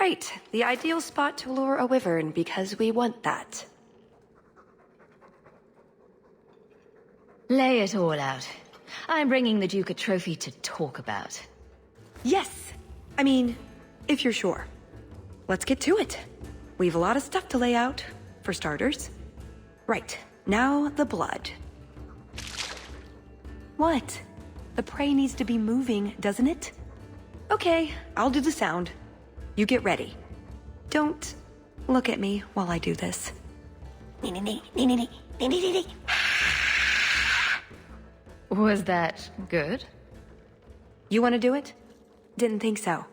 Right, the ideal spot to lure a wyvern because we want that. Lay it all out. I'm bringing the Duke a trophy to talk about. Yes! I mean, if you're sure. Let's get to it. We've a lot of stuff to lay out, for starters. Right, now the blood. What? The prey needs to be moving, doesn't it? Okay, I'll do the sound. You get ready. Don't look at me while I do this. Was that good? You want to do it? Didn't think so.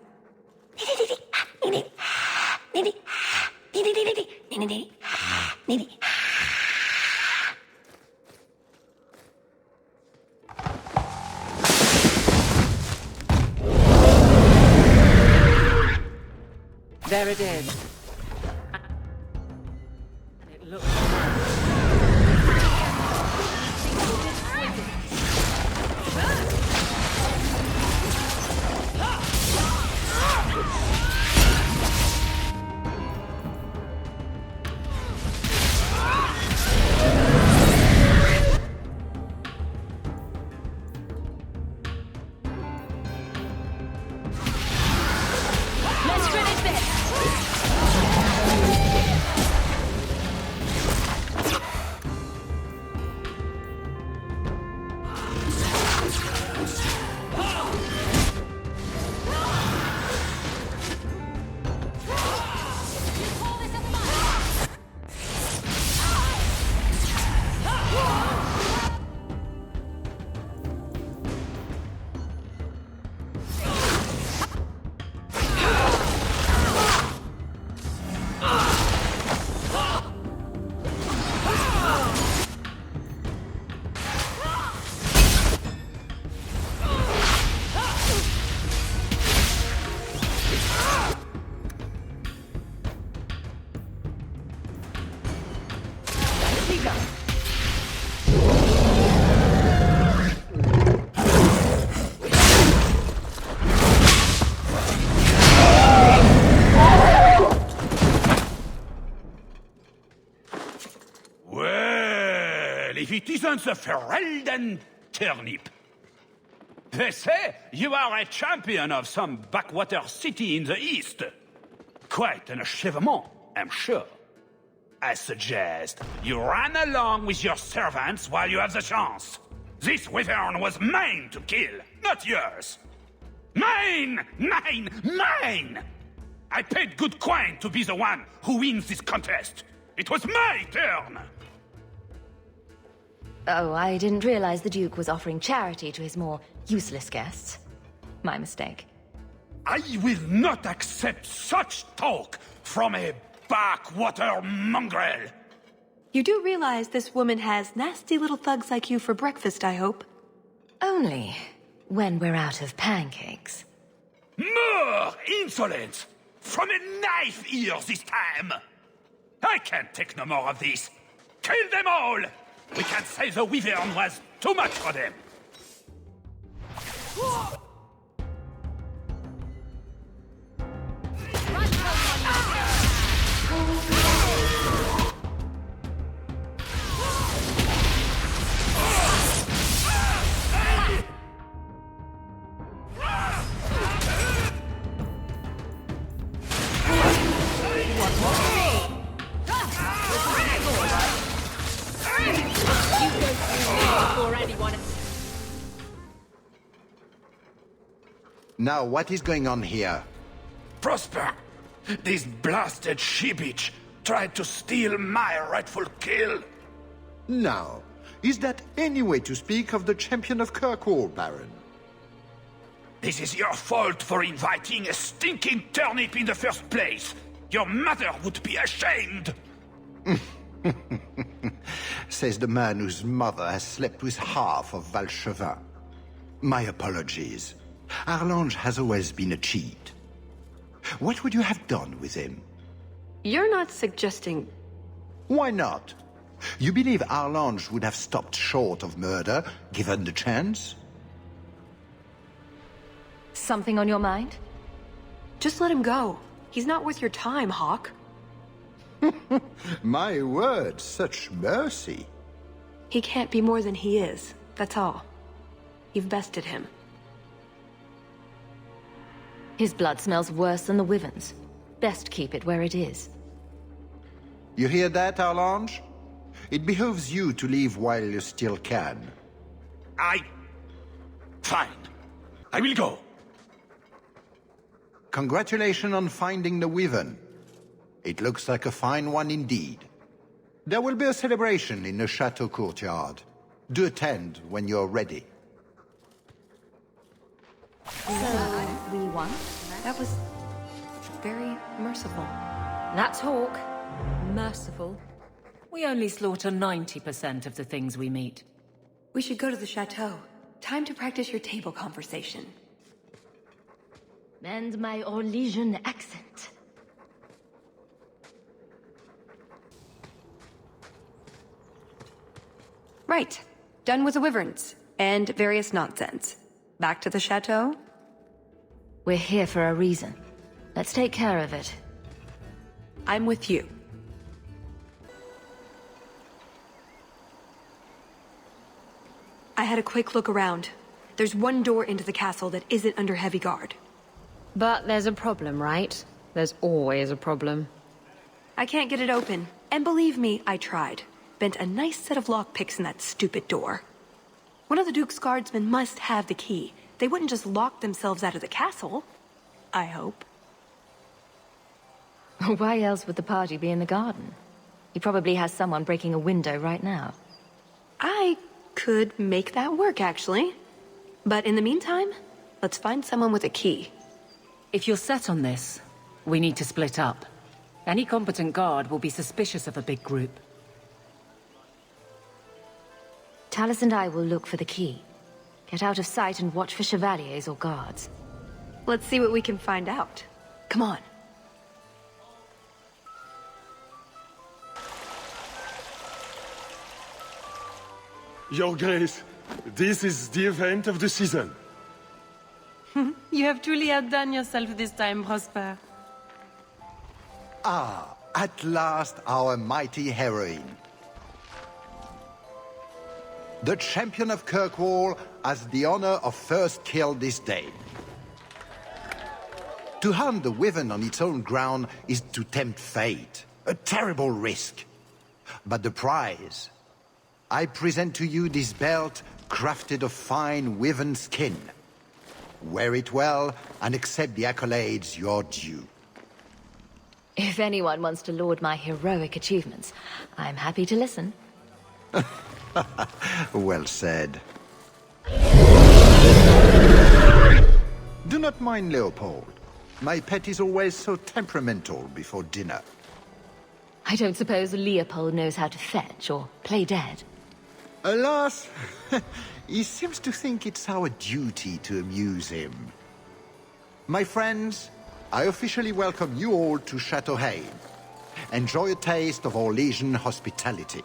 There it is. And it looks... If it isn't the Ferelden turnip. They say you are a champion of some backwater city in the east. Quite an achievement, I'm sure. I suggest you run along with your servants while you have the chance. This wyvern was mine to kill, not yours. Mine! Mine! Mine! I paid good coin to be the one who wins this contest. It was my turn! Oh, I didn't realize the Duke was offering charity to his more useless guests. My mistake. I will not accept such talk from a backwater mongrel! You do realize this woman has nasty little thugs like you for breakfast, I hope? Only when we're out of pancakes. More insolence! From a knife ear this time! I can't take no more of this! Kill them all! We can't say the wyvern was too much for them! Now, what is going on here? Prosper! This blasted she-bitch tried to steal my rightful kill! Now, is that any way to speak of the champion of Kirkwall, Baron? This is your fault for inviting a stinking turnip in the first place! Your mother would be ashamed! Says the man whose mother has slept with half of Valchevin. My apologies. Arlange has always been a cheat. What would you have done with him? You're not suggesting... Why not? You believe Arlange would have stopped short of murder, given the chance? Something on your mind? Just let him go. He's not worth your time, Hawke. My word, such mercy. He can't be more than he is, that's all. You've bested him. His blood smells worse than the Wyvern's. Best keep it where it is. You hear that, Arlange? It behooves you to leave while you still can. Fine. I will go. Congratulations on finding the Wyvern. It looks like a fine one indeed. There will be a celebration in the chateau courtyard. Do attend when you're ready. We won? That was very merciful. That's Hawke. Merciful. We only slaughter 90% of the things we meet. We should go to the chateau. Time to practice your table conversation. And my Orlesian accent. Right. Done with the wyverns. And various nonsense. Back to the chateau? We're here for a reason. Let's take care of it. I'm with you. I had a quick look around. There's one door into the castle that isn't under heavy guard. But there's a problem, right? There's always a problem. I can't get it open. And believe me, I tried. Bent a nice set of lockpicks in that stupid door. One of the Duke's guardsmen must have the key. They wouldn't just lock themselves out of the castle. I hope. Why else would the party be in the garden? He probably has someone breaking a window right now. I could make that work, actually. But in the meantime, let's find someone with a key. If you're set on this, we need to split up. Any competent guard will be suspicious of a big group. Talus and I will look for the key. Get out of sight and watch for chevaliers or guards. Let's see what we can find out. Come on. Your Grace, this is the event of the season. You have truly outdone yourself this time, Prosper. Ah, at last our mighty heroine. The champion of Kirkwall has the honor of first kill this day. To hunt the Wyvern on its own ground is to tempt fate. A terrible risk. But the prize... I present to you this belt crafted of fine Wyvern skin. Wear it well and accept the accolades you're due. If anyone wants to laud my heroic achievements, I'm happy to listen. Well said. Do not mind Leopold. My pet is always so temperamental before dinner. I don't suppose Leopold knows how to fetch or play dead. Alas, he seems to think it's our duty to amuse him. My friends, I officially welcome you all to Chateau Hain. Enjoy a taste of Orlesian hospitality.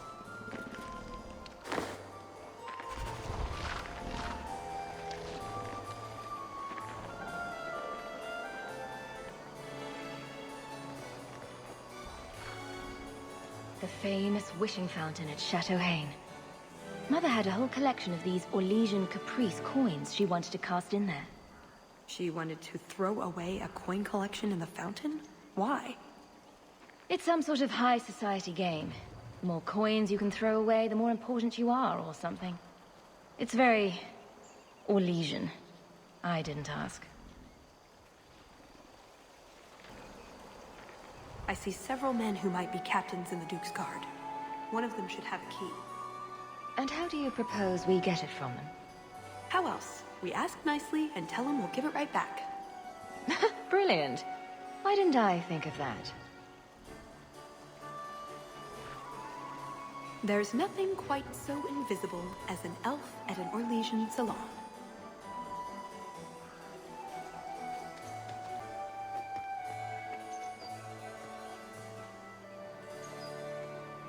The famous wishing fountain at Chateau Hain. Mother had a whole collection of these Orlesian caprice coins she wanted to cast in there. She wanted to throw away a coin collection in the fountain? Why? It's some sort of high society game. The more coins you can throw away, the more important you are, or something. It's very... Orlesian. I didn't ask. I see several men who might be captains in the Duke's Guard. One of them should have a key. And how do you propose we get it from them? How else? We ask nicely and tell them we'll give it right back. Brilliant. Why didn't I think of that? There's nothing quite so invisible as an elf at an Orlesian salon.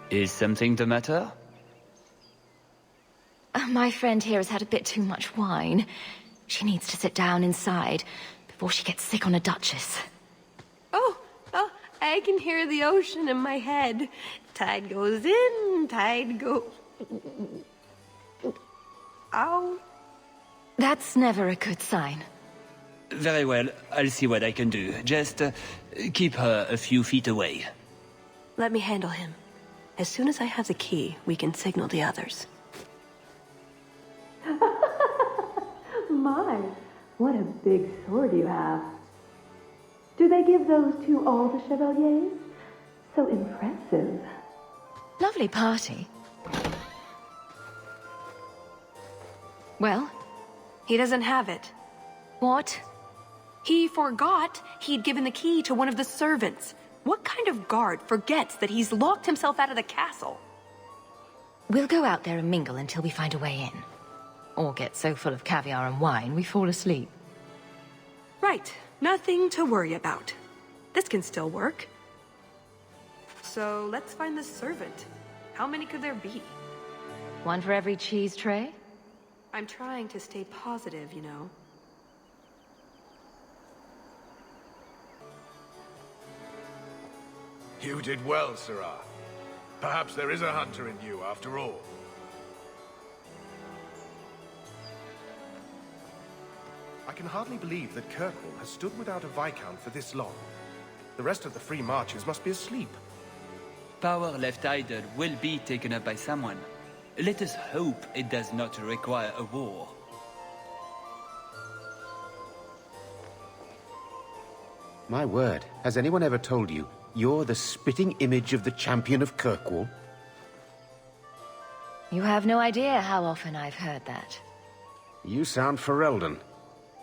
Is something the matter? My friend here has had a bit too much wine. She needs to sit down inside before she gets sick on a duchess. Oh, I can hear the ocean in my head. Tide goes in, tide goes... Ow. That's never a good sign. Very well, I'll see what I can do. Just keep her a few feet away. Let me handle him. As soon as I have the key, we can signal the others. My, what a big sword you have. Do they give those to all the chevaliers? So impressive. Lovely party. Well? He doesn't have it. What? He forgot he'd given the key to one of the servants. What kind of guard forgets that he's locked himself out of the castle? We'll go out there and mingle until we find a way in. Or get so full of caviar and wine we fall asleep. Right. Nothing to worry about. This can still work. So let's find the servant. How many could there be? One for every cheese tray? I'm trying to stay positive, you know. You did well, Sirrah. Perhaps there is a hunter in you, after all. I can hardly believe that Kirkwall has stood without a Viscount for this long. The rest of the Free Marches must be asleep. Power left idle will be taken up by someone. Let us hope it does not require a war. My word, has anyone ever told you you're the spitting image of the champion of Kirkwall? You have no idea how often I've heard that. You sound Ferelden.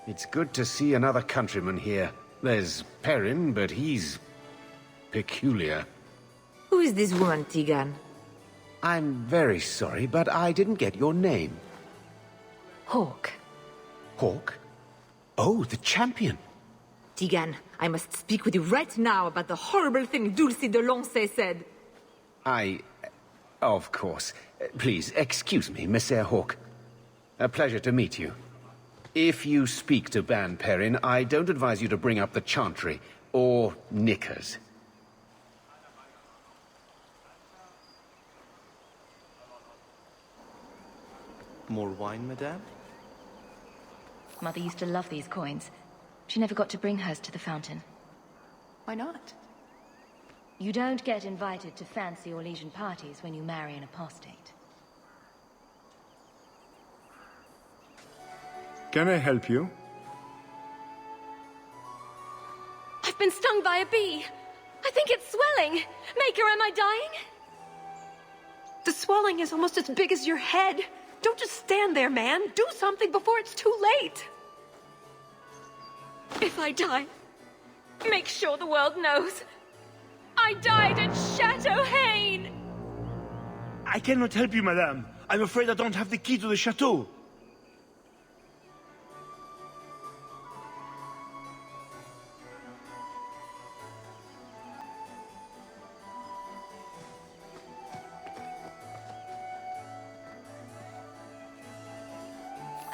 It's good to see another countryman here. There's Perrin, but he's... peculiar. Who is this woman, Tegan? I'm very sorry, but I didn't get your name. Hawke. Hawke? Oh, the champion. Tegan, I must speak with you right now about the horrible thing Dulce de Lancey said. Of course. Please, excuse me, Messer Hawke. A pleasure to meet you. If you speak to Ban Perrin, I don't advise you to bring up the Chantry, or knickers. More wine, madame? Mother used to love these coins. She never got to bring hers to the fountain. Why not? You don't get invited to fancy Orlesian parties when you marry an apostate. Can I help you? I've been stung by a bee. I think it's swelling. Maker, am I dying? The swelling is almost as big as your head. Don't just stand there, man. Do something before it's too late. If I die, make sure the world knows. I died at Chateau Haine! I cannot help you, madame. I'm afraid I don't have the key to the chateau.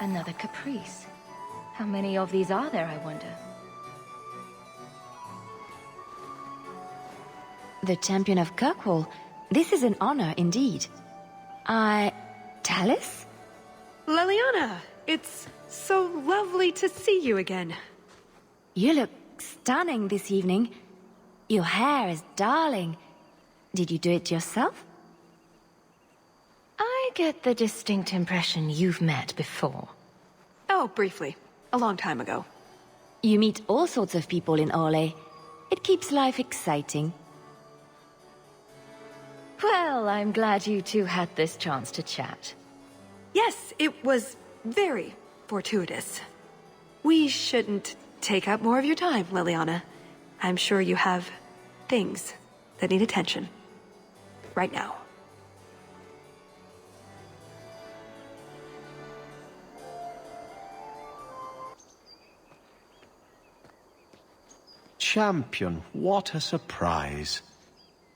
Another caprice. How many of these are there, I wonder? The champion of Kirkwall. This is an honor indeed. Tallis? Leliana, it's so lovely to see you again. You look stunning this evening. Your hair is darling. Did you do it yourself? I get the distinct impression you've met before. Oh, briefly. A long time ago. You meet all sorts of people in Orlais. It keeps life exciting. Well, I'm glad you two had this chance to chat. Yes, it was very fortuitous. We shouldn't take up more of your time, Leliana. I'm sure you have things that need attention. Right now. Champion, what a surprise.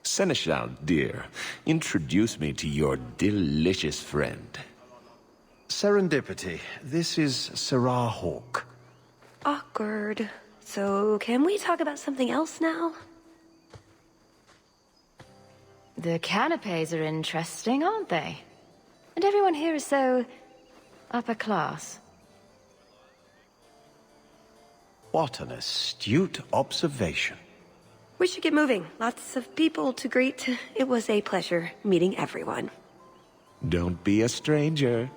Seneschal, dear, introduce me to your delicious friend. Serendipity. This is Sirrah Hawke. Awkward. So, can we talk about something else now? The canapes are interesting, aren't they? And everyone here is so upper class. What an astute observation. We should get moving. Lots of people to greet. It was a pleasure meeting everyone. Don't be a stranger.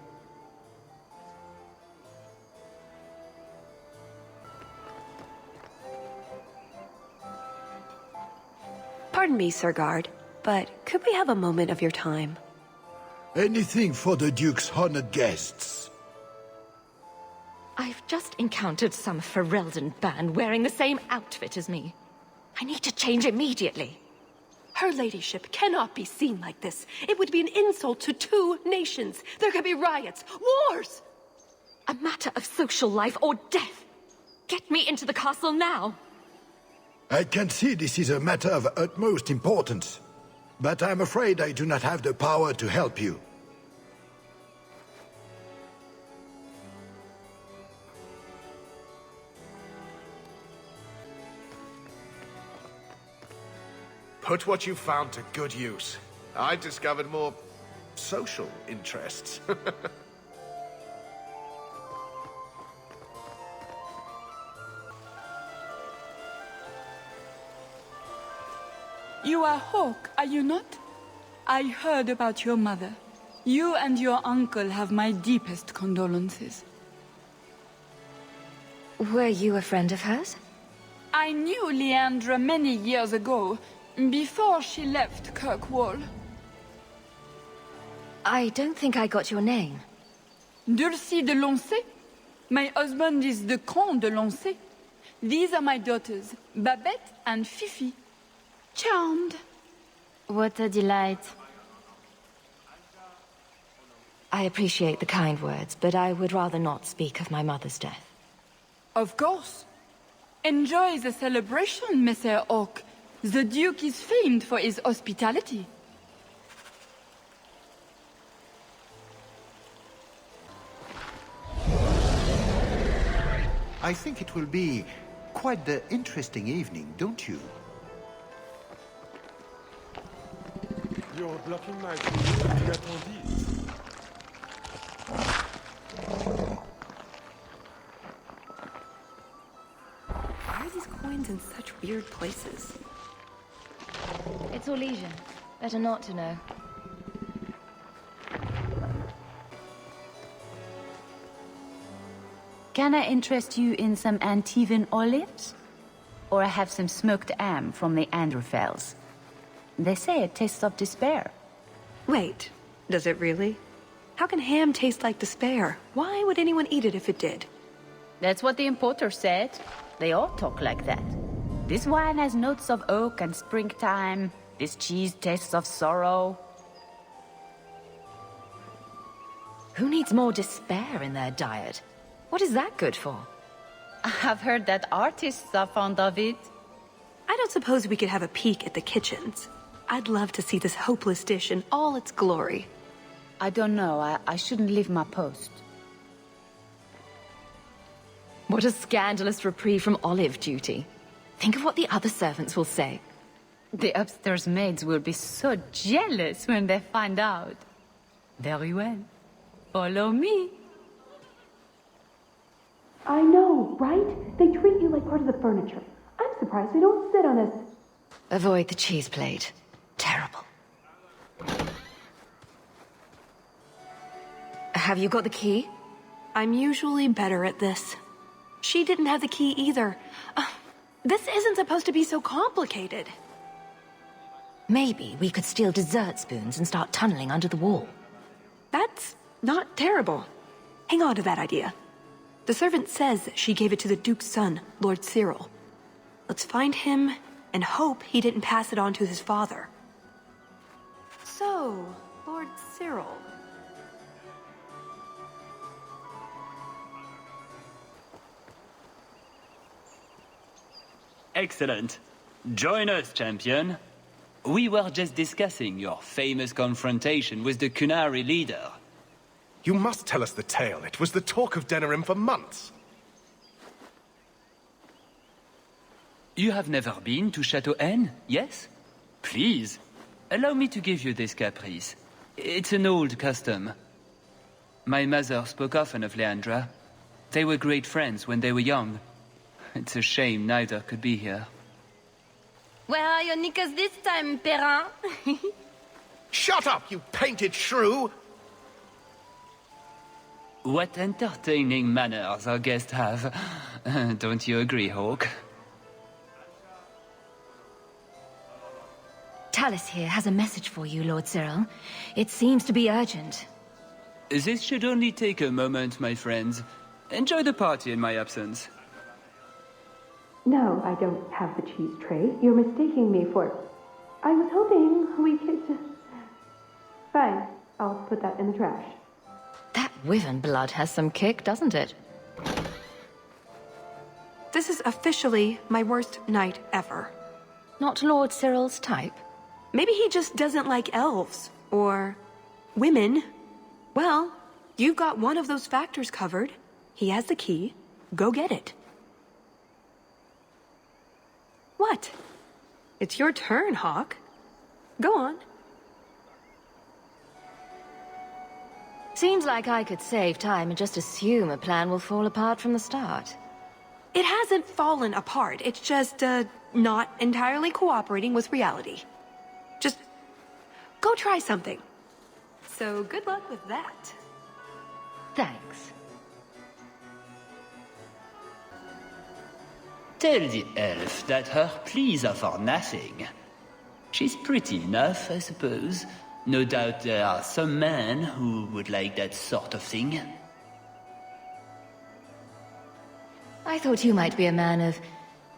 Pardon me, Sir Guard, but could we have a moment of your time? Anything for the Duke's honored guests. I've just encountered some Ferelden band wearing the same outfit as me. I need to change immediately. Her ladyship cannot be seen like this. It would be an insult to 2 nations. There could be riots, wars! A matter of social life or death. Get me into the castle now. I can see this is a matter of utmost importance, but I'm afraid I do not have the power to help you. Put what you found to good use. I discovered more social interests. You are Hawke, are you not? I heard about your mother. You and your uncle have my deepest condolences. Were you a friend of hers? I knew Leandra many years ago, before she left Kirkwall. I don't think I got your name. Dulcie de Lancey. My husband is the Comte de Lancey. These are my daughters, Babette and Fifi. Charmed. What a delight. I appreciate the kind words, but I would rather not speak of my mother's death. Of course. Enjoy the celebration, Messire Hawke. The Duke is famed for his hospitality. I think it will be quite the interesting evening, don't you? You're blocking my view. Why are these coins in such weird places? It's Orlesian. Better not to know. Can I interest you in some Antivan olives? Or I have some smoked ham from the Androfels. They say it tastes of despair. Wait, does it really? How can ham taste like despair? Why would anyone eat it if it did? That's what the importer said. They all talk like that. This wine has notes of oak and springtime. This cheese tastes of sorrow. Who needs more despair in their diet? What is that good for? I've heard that artists are fond of it. I don't suppose we could have a peek at the kitchens. I'd love to see this hopeless dish in all its glory. I don't know. I shouldn't leave my post. What a scandalous reprieve from olive duty. Think of what the other servants will say. The upstairs maids will be so jealous when they find out. Very well. Follow me. I know, right? They treat you like part of the furniture. I'm surprised they don't sit on us. Avoid the cheese plate. Terrible. Have you got the key? I'm usually better at this. She didn't have the key either. This isn't supposed to be so complicated. Maybe we could steal dessert spoons and start tunneling under the wall. That's not terrible. Hang on to that idea. The servant says she gave it to the Duke's son, Lord Cyril. Let's find him and hope he didn't pass it on to his father. So, Lord Cyril. Excellent. Join us, champion. We were just discussing your famous confrontation with the Kunari leader. You must tell us the tale. It was the talk of Denerim for months. You have never been to Chateau N, yes? Please, Allow me to give you this caprice. It's an old custom. My mother spoke often of Leandra. They were great friends when they were young. It's a shame neither could be here. Where are your knickers this time, Perrin? Shut up, you painted shrew! What entertaining manners our guests have. Don't you agree, Hawke? Tallis here has a message for you, Lord Cyril. It seems to be urgent. This should only take a moment, my friends. Enjoy the party in my absence. No, I don't have the cheese tray. You're mistaking me for... I was hoping we could... Fine, I'll put that in the trash. That wyvern blood has some kick, doesn't it? This is officially my worst night ever. Not Lord Cyril's type? Maybe he just doesn't like elves. Or... women. Well, you've got one of those factors covered. He has the key. Go get it. What? It's your turn, Hawke. Go on. Seems like I could save time and just assume a plan will fall apart from the start. It hasn't fallen apart. It's just, not entirely cooperating with reality. Just go try something. So good luck with that. Thanks. Tell the elf that her pleas are for nothing. She's pretty enough, I suppose. No doubt there are some men who would like that sort of thing. I thought you might be a man of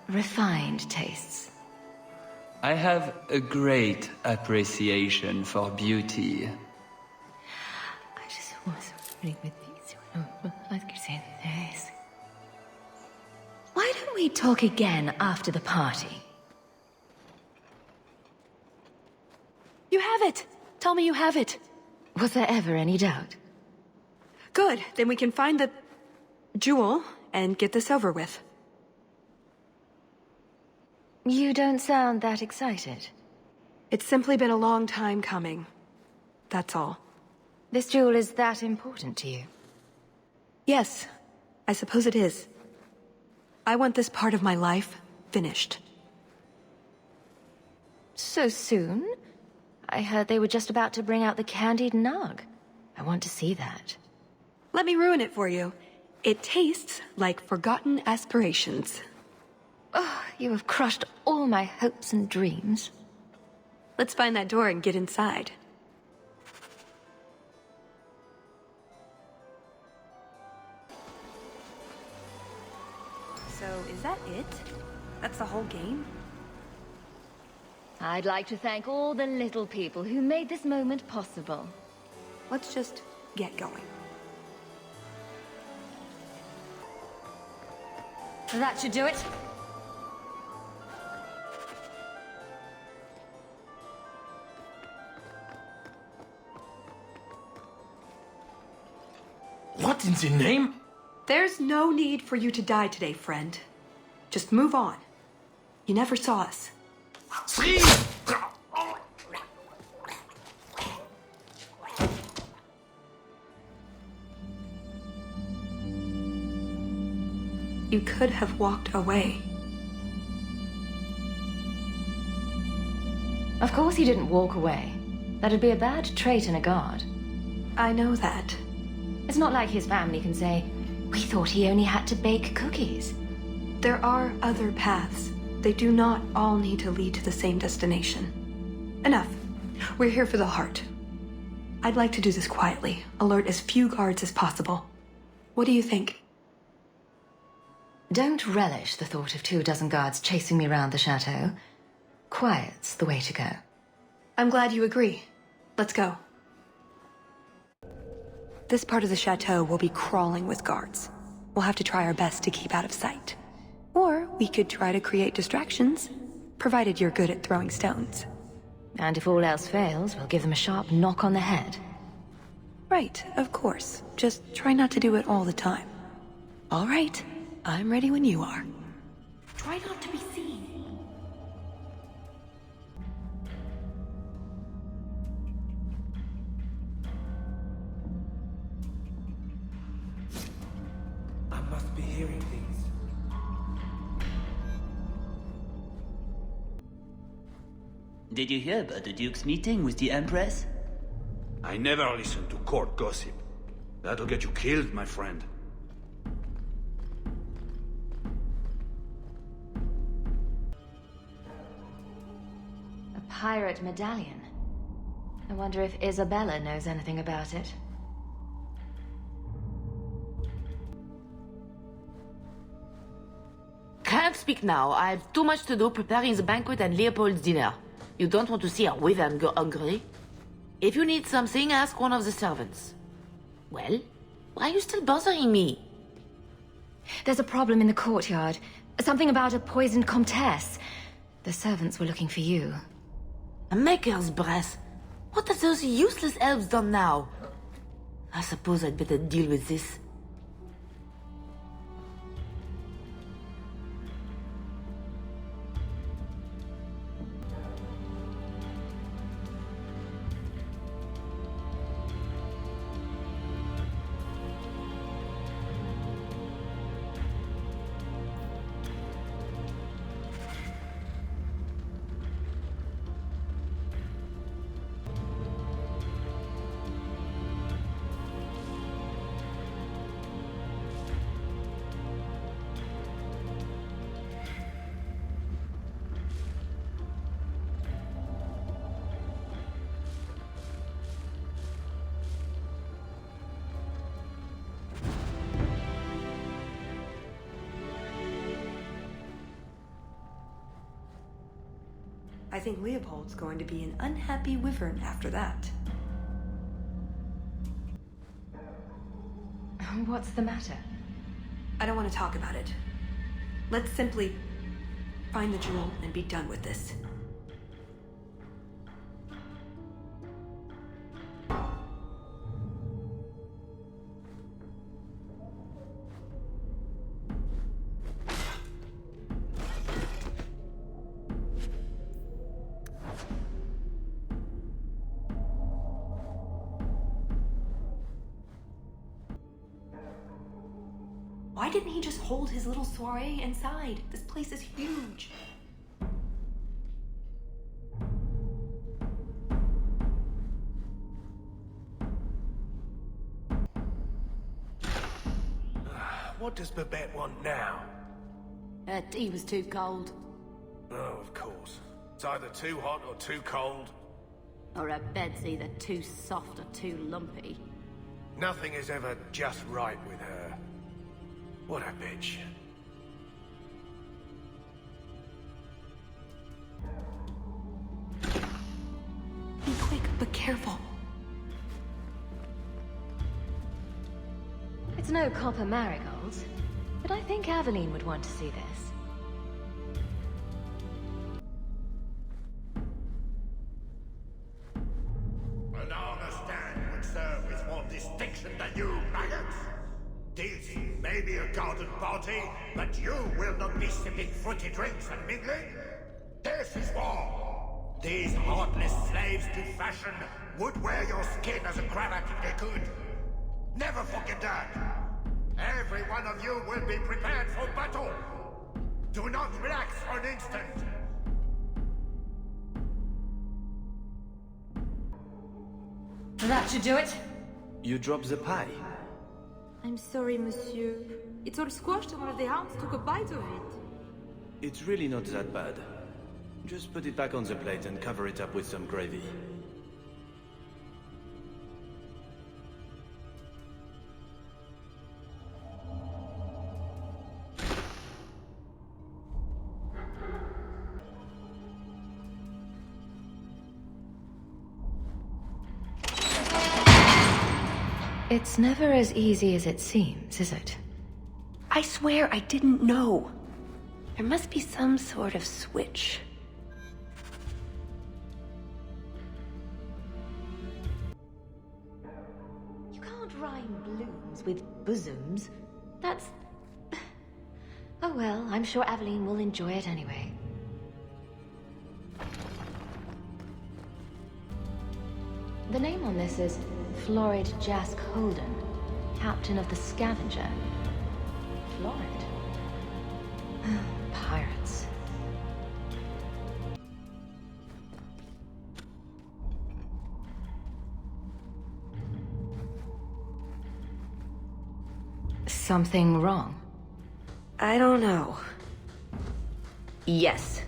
refined tastes. I have a great appreciation for beauty. I just was reading with these. I could say this. Why don't we talk again after the party? You have it! Tell me you have it. Was there ever any doubt? Good, then we can find the... jewel and get this over with. You don't sound that excited. It's simply been a long time coming. That's all. This jewel is that important to you? Yes, I suppose it is. I want this part of my life finished. So soon? I heard they were just about to bring out the candied nug. I want to see that. Let me ruin it for you. It tastes like forgotten aspirations. Oh, you have crushed all my hopes and dreams. Let's find that door and get inside. So, is that it? That's the whole game? I'd like to thank all the little people who made this moment possible. Let's just get going. That should do it. What in the name? There's no need for you to die today, friend. Just move on. You never saw us. You could have walked away. Of course he didn't walk away. That'd be a bad trait in a guard. I know that. It's not like his family can say, we thought he only had to bake cookies. There are other paths. They do not all need to lead to the same destination. Enough. We're here for the heart. I'd like to do this quietly, alert as few guards as possible. What do you think? Don't relish the thought of 24 guards chasing me around the chateau. Quiet's the way to go. I'm glad you agree. Let's go. This part of the chateau will be crawling with guards. We'll have to try our best to keep out of sight. Or we could try to create distractions, provided you're good at throwing stones. And if all else fails, we'll give them a sharp knock on the head. Right, of course. Just try not to do it all the time. All right, I'm ready when you are. Try not to be seen. Did you hear about the Duke's meeting with the Empress? I never listen to court gossip. That'll get you killed, my friend. A pirate medallion. I wonder if Isabella knows anything about it. Can't speak now. I have too much to do preparing the banquet and Leopold's dinner. You don't want to see her wither and go hungry. If you need something, ask one of the servants. Well, why are you still bothering me? There's a problem in the courtyard. Something about a poisoned comtesse. The servants were looking for you. A maker's breath. What have those useless elves done now? I suppose I'd better deal with this. I think Leopold's going to be an unhappy wyvern after that. What's the matter? I don't want to talk about it. Let's simply find the jewel and be done with this. Why didn't he just hold his little soiree inside? This place is huge. What does Babette want now? Her tea was too cold. Oh, of course. It's either too hot or too cold. Or her bed's either too soft or too lumpy. Nothing is ever just right with her. What a bitch. Be quick, but careful. It's no copper marigolds, but I think Aveline would want to see this. An armor stand would serve with more distinction than you, maggots. This may be a garden party, but you will not be sipping fruity drinks and mingling. This is war. These heartless slaves to fashion would wear your skin as a cravat if they could. Never forget that. Every one of you will be prepared for battle. Do not relax for an instant. That should do it. You dropped the pie. I'm sorry, monsieur. It's all squashed and one of the hounds took a bite of it. It's really not that bad. Just put it back on the plate and cover it up with some gravy. It's never as easy as it seems, is it? I swear I didn't know. There must be some sort of switch. You can't rhyme blooms with bosoms. That's... Oh well, I'm sure Aveline will enjoy it anyway. The name on this is Florid Jask Holden, captain of the Scavenger. Florid? Pirates. something wrong? I don't know. Yes.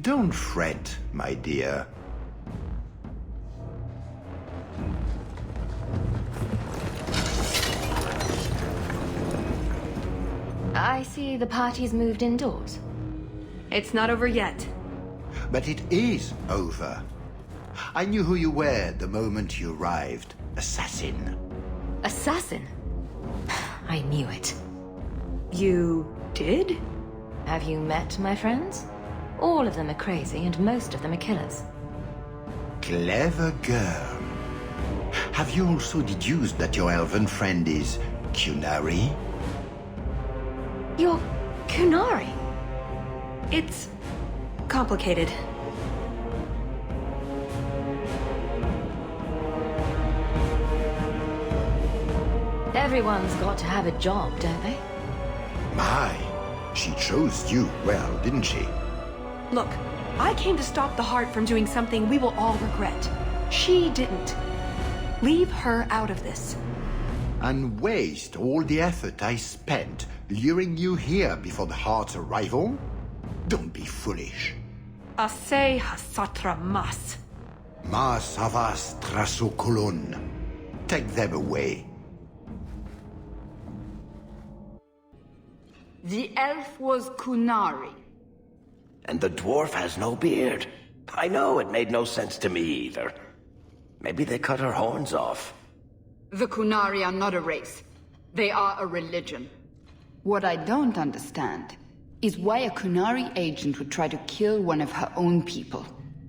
Don't fret, my dear. I see the party's moved indoors. It's not over yet. But it is over. I knew who you were the moment you arrived. Assassin. Assassin? I knew it. You did? Have you met my friends? All of them are crazy, and most of them are killers. Clever girl. Have you also deduced that your elven friend is Kunari? You're Kunari? It's complicated. Everyone's got to have a job, don't they? My, she chose you well, didn't she? Look, I came to stop the Heart from doing something we will all regret. She didn't. Leave her out of this. And waste all the effort I spent luring you here before the Heart's arrival? Don't be foolish. Ase hasatra mas. Mas avas trasokolon. Take them away. The elf was Kunari. And the dwarf has no beard. I know, it made no sense to me either. Maybe they cut her horns off. The Kunari are not a race. They are a religion. What I don't understand is why a Kunari agent would try to kill one of her own people.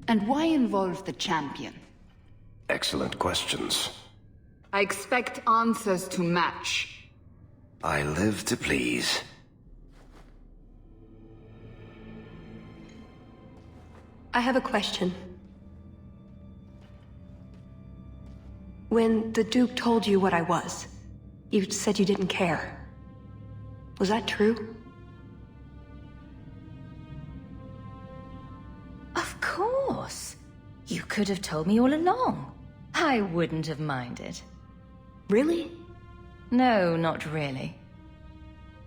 And why involve the champion? Excellent questions. I expect answers to match. I live to please. I have a question. When the Duke told you what I was, you said you didn't care. Was that true? Of course. You could have told me all along. I wouldn't have minded. Really? No, not really.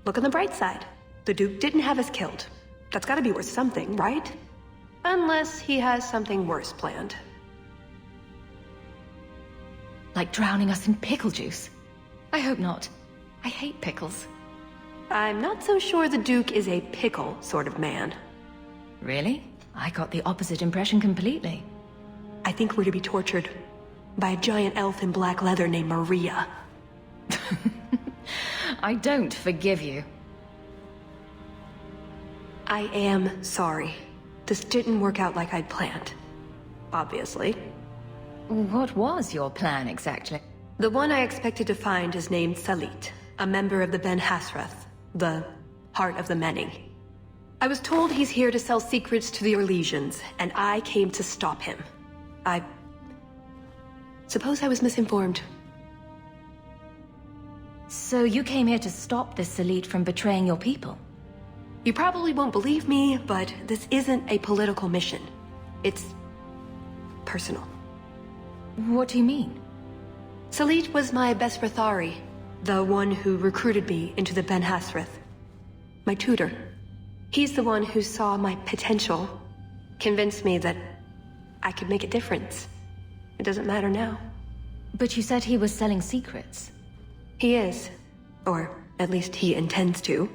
Look on the bright side. The Duke didn't have us killed. That's gotta be worth something, right? Unless he has something worse planned. Like drowning us in pickle juice? I hope not. I hate pickles. I'm not so sure the Duke is a pickle sort of man. Really? I got the opposite impression completely. I think we're to be tortured by a giant elf in black leather named Maria. I don't forgive you. I am sorry. This didn't work out like I'd planned. Obviously. What was your plan exactly? The one I expected to find is named Salit, a member of the Ben Hasrath, the Heart of the Many. I was told he's here to sell secrets to the Orlesians, and I came to stop him. I suppose I was misinformed. So you came here to stop this Salit from betraying your people? You probably won't believe me, but this isn't a political mission. It's personal. What do you mean? Salit was my best Rathari, the one who recruited me into the Ben Hasrath. My tutor. He's the one who saw my potential, convinced me that I could make a difference. It doesn't matter now. But you said he was selling secrets. He is. Or at least he intends to.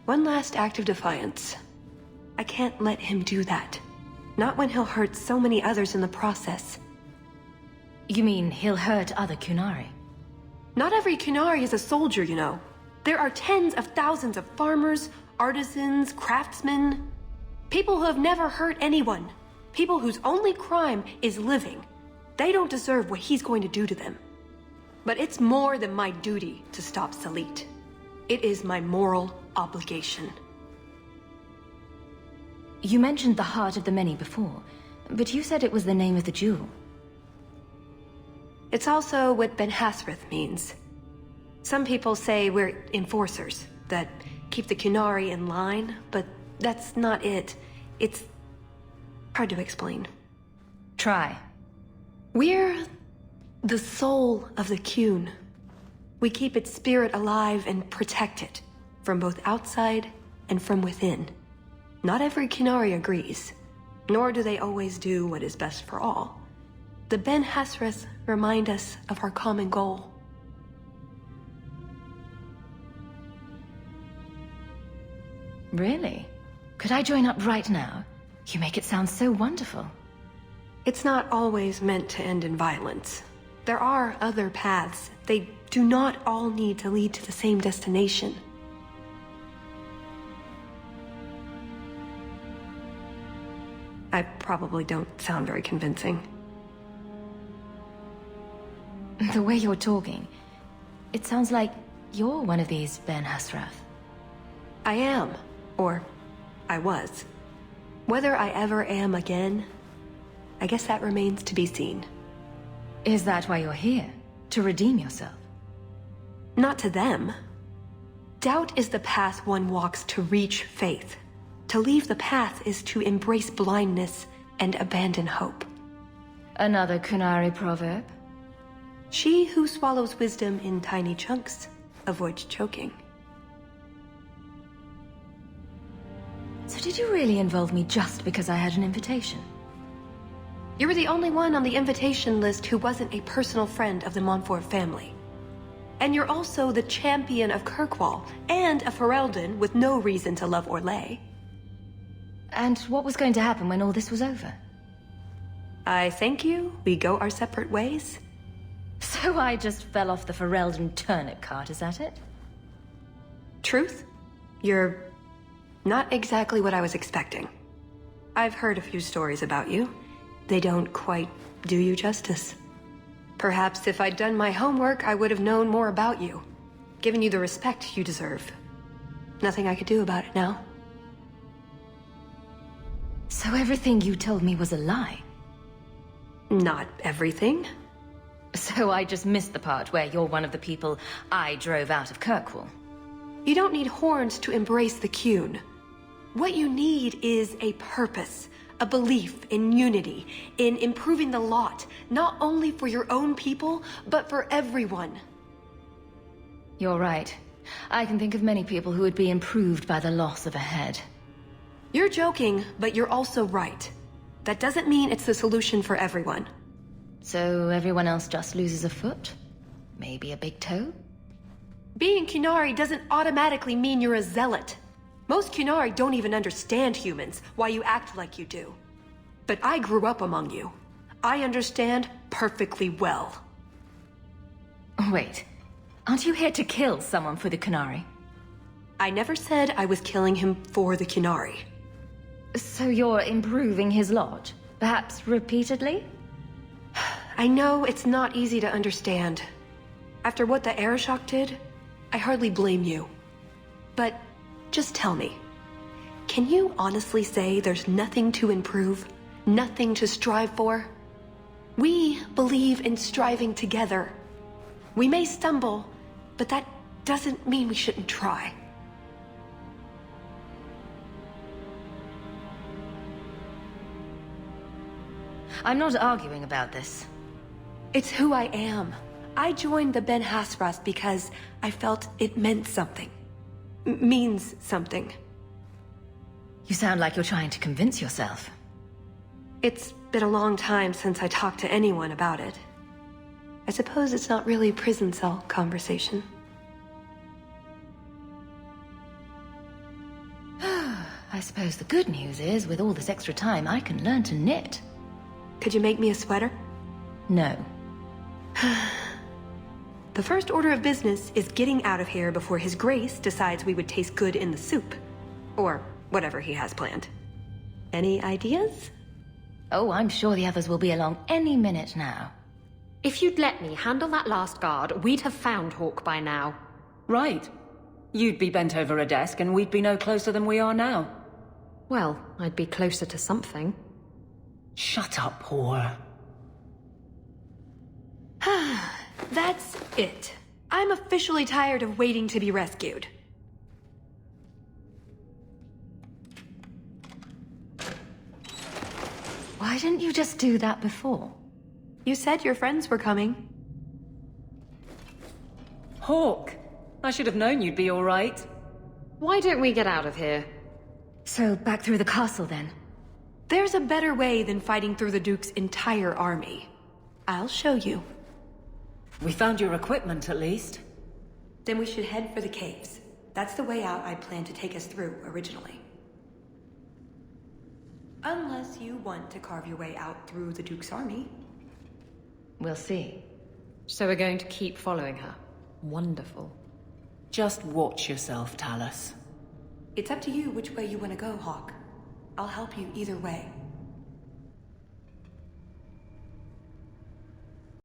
One last act of defiance. I can't let him do that. Not when he'll hurt so many others in the process. You mean he'll hurt other Kunari? Not every Kunari is a soldier, you know. There are tens of thousands of farmers, artisans, craftsmen. People who have never hurt anyone. People whose only crime is living. They don't deserve what he's going to do to them. But it's more than my duty to stop Salit. It is my moral obligation. You mentioned the Heart of the Many before, but you said it was the name of the jewel. It's also what Ben Hasrath means. Some people say we're enforcers, that keep the Kunari in line, but that's not it. It's hard to explain. Try. We're the soul of the Kun. We keep its spirit alive and protect it, from both outside and from within. Not every Qunari agrees, nor do they always do what is best for all. The Ben Hasras remind us of our common goal. Really? Could I join up right now? You make it sound so wonderful. It's not always meant to end in violence. There are other paths. They do not all need to lead to the same destination. I probably don't sound very convincing. The way you're talking, it sounds like you're one of these Ben Hasrath. I am, or I was. Whether I ever am again, I guess that remains to be seen. Is that why you're here? To redeem yourself? Not to them. Doubt is the path one walks to reach faith. To leave the path is to embrace blindness and abandon hope. Another Qunari proverb? She who swallows wisdom in tiny chunks avoids choking. So did you really involve me just because I had an invitation? You were the only one on the invitation list who wasn't a personal friend of the Montfort family. And you're also the champion of Kirkwall, and a Ferelden with no reason to love Orlais. And what was going to happen when all this was over? I thank you, we go our separate ways. So I just fell off the Ferelden turnip cart, is that it? Truth? You're not exactly what I was expecting. I've heard a few stories about you. They don't quite do you justice. Perhaps if I'd done my homework, I would have known more about you, given you the respect you deserve. Nothing I could do about it now. So everything you told me was a lie? Not everything. So I just missed the part where you're one of the people I drove out of Kirkwall. You don't need horns to embrace the Qun. What you need is a purpose, a belief in unity, in improving the lot, not only for your own people, but for everyone. You're right. I can think of many people who would be improved by the loss of a head. You're joking, but you're also right. That doesn't mean it's the solution for everyone. So everyone else just loses a foot? Maybe a big toe? Being Qunari doesn't automatically mean you're a zealot. Most Qunari don't even understand humans, why you act like you do. But I grew up among you. I understand perfectly well. Wait, aren't you here to kill someone for the Qunari? I never said I was killing him for the Qunari. So you're improving his lot? Perhaps repeatedly? I know it's not easy to understand. After what the Arishok did, I hardly blame you. But just tell me, can you honestly say there's nothing to improve? Nothing to strive for? We believe in striving together. We may stumble, but that doesn't mean we shouldn't try. I'm not arguing about this. It's who I am. I joined the Ben Hasras because I felt it meant something. Means something. You sound like you're trying to convince yourself. It's been a long time since I talked to anyone about it. I suppose it's not really a prison cell conversation. I suppose the good news is, with all this extra time, I can learn to knit. Could you make me a sweater? No. The first order of business is getting out of here before His Grace decides we would taste good in the soup. Or whatever he has planned. Any ideas? Oh, I'm sure the others will be along any minute now. If you'd let me handle that last guard, we'd have found Hawke by now. Right. You'd be bent over a desk and we'd be no closer than we are now. Well, I'd be closer to something. Shut up, whore. That's it. I'm officially tired of waiting to be rescued. Why didn't you just do that before? You said your friends were coming. Hawke! I should have known you'd be all right. Why don't we get out of here? So, back through the castle then? There's a better way than fighting through the Duke's entire army. I'll show you. We found your equipment, at least. Then we should head for the caves. That's the way out I planned to take us through originally. Unless you want to carve your way out through the Duke's army. We'll see. So we're going to keep following her. Wonderful. Just watch yourself, Talus. It's up to you which way you want to go, Hawke. I'll help you either way.